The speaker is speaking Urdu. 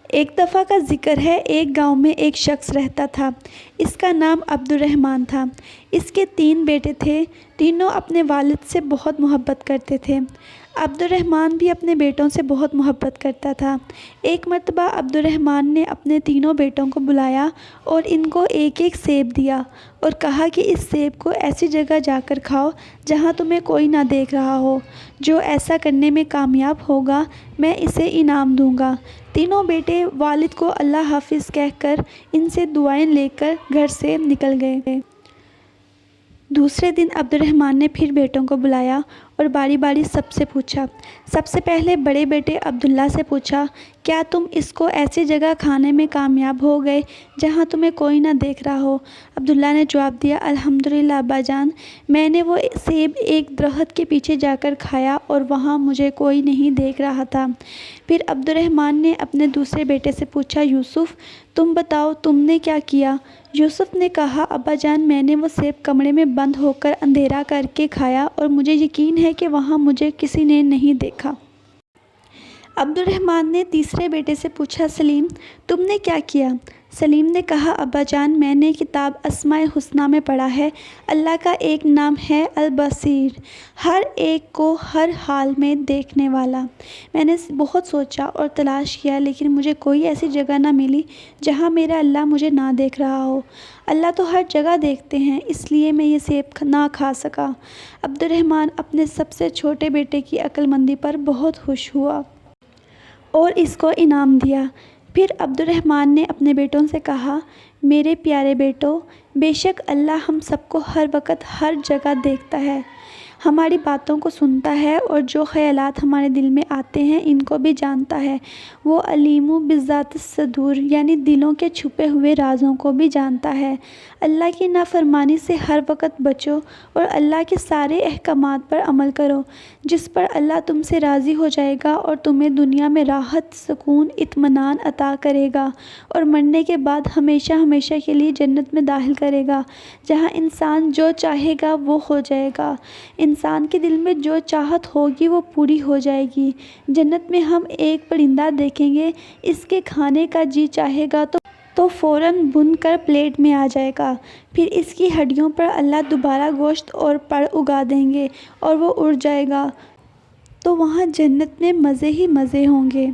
ایک دفعہ کا ذکر ہے، ایک گاؤں میں ایک شخص رہتا تھا۔ اس کا نام عبدالرحمن تھا۔ اس کے 3 بیٹے تھے، تینوں اپنے والد سے بہت محبت کرتے تھے۔ عبدالرحمن بھی اپنے بیٹوں سے بہت محبت کرتا تھا۔ ایک مرتبہ عبدالرحمن نے اپنے تینوں بیٹوں کو بلایا اور ان کو ایک ایک سیب دیا اور کہا کہ اس سیب کو ایسی جگہ جا کر کھاؤ جہاں تمہیں کوئی نہ دیکھ رہا ہو۔ جو ایسا کرنے میں کامیاب ہوگا میں اسے انعام دوں گا۔ تینوں بیٹے والد کو اللہ حافظ کہہ کر ان سے دعائیں لے کر گھر سے نکل گئے۔ دوسرے دن عبدالرحمن نے پھر بیٹوں کو بلایا اور باری باری سب سے پوچھا۔ سب سے پہلے بڑے بیٹے عبداللہ سے پوچھا، کیا تم اس کو ایسی جگہ کھانے میں کامیاب ہو گئے جہاں تمہیں کوئی نہ دیکھ رہا ہو؟ عبداللہ نے جواب دیا، الحمدللہ ابا جان، میں نے وہ سیب ایک درخت کے پیچھے جا کر کھایا اور وہاں مجھے کوئی نہیں دیکھ رہا تھا۔ پھر عبدالرحمن نے اپنے دوسرے بیٹے سے پوچھا، یوسف تم بتاؤ تم نے کیا کیا؟ یوسف نے کہا، ابا جان میں نے وہ سیب کمرے میں بند ہو کر اندھیرا کر کے کھایا اور مجھے یقین ہے کہ وہاں مجھے کسی نے نہیں دیکھا۔ عبدالرحمن نے تیسرے بیٹے سے پوچھا، سلیم تم نے کیا کیا؟ سلیم نے کہا، ابا جان میں نے کتاب اسماء الحسنی میں پڑھا ہے، اللہ کا ایک نام ہے البصیر، ہر ایک کو ہر حال میں دیکھنے والا۔ میں نے بہت سوچا اور تلاش کیا لیکن مجھے کوئی ایسی جگہ نہ ملی جہاں میرا اللہ مجھے نہ دیکھ رہا ہو۔ اللہ تو ہر جگہ دیکھتے ہیں، اس لیے میں یہ سیب نہ کھا سکا۔ عبدالرحمن اپنے سب سے چھوٹے بیٹے کی عقل مندی پر بہت خوش ہوا اور اس کو انعام دیا۔ پھر عبدالرحمن نے اپنے بیٹوں سے کہا، میرے پیارے بیٹو، بے شک اللہ ہم سب کو ہر وقت ہر جگہ دیکھتا ہے، ہماری باتوں کو سنتا ہے اور جو خیالات ہمارے دل میں آتے ہیں ان کو بھی جانتا ہے۔ وہ علیم بذات الصدور یعنی دلوں کے چھپے ہوئے رازوں کو بھی جانتا ہے۔ اللہ کی نافرمانی سے ہر وقت بچو اور اللہ کے سارے احکامات پر عمل کرو، جس پر اللہ تم سے راضی ہو جائے گا اور تمہیں دنیا میں راحت، سکون، اطمینان عطا کرے گا اور مرنے کے بعد ہمیشہ ہمیشہ کے لیے جنت میں داخل کرے گا، جہاں انسان جو چاہے گا وہ ہو جائے گا، انسان کے دل میں جو چاہت ہوگی وہ پوری ہو جائے گی۔ جنت میں ہم ایک پرندہ دیکھیں گے، اس کے کھانے کا جی چاہے گا تو فوراً بن کر پلیٹ میں آ جائے گا، پھر اس کی ہڈیوں پر اللہ دوبارہ گوشت اور پر اگا دیں گے اور وہ اڑ جائے گا، تو وہاں جنت میں مزے ہی مزے ہوں گے۔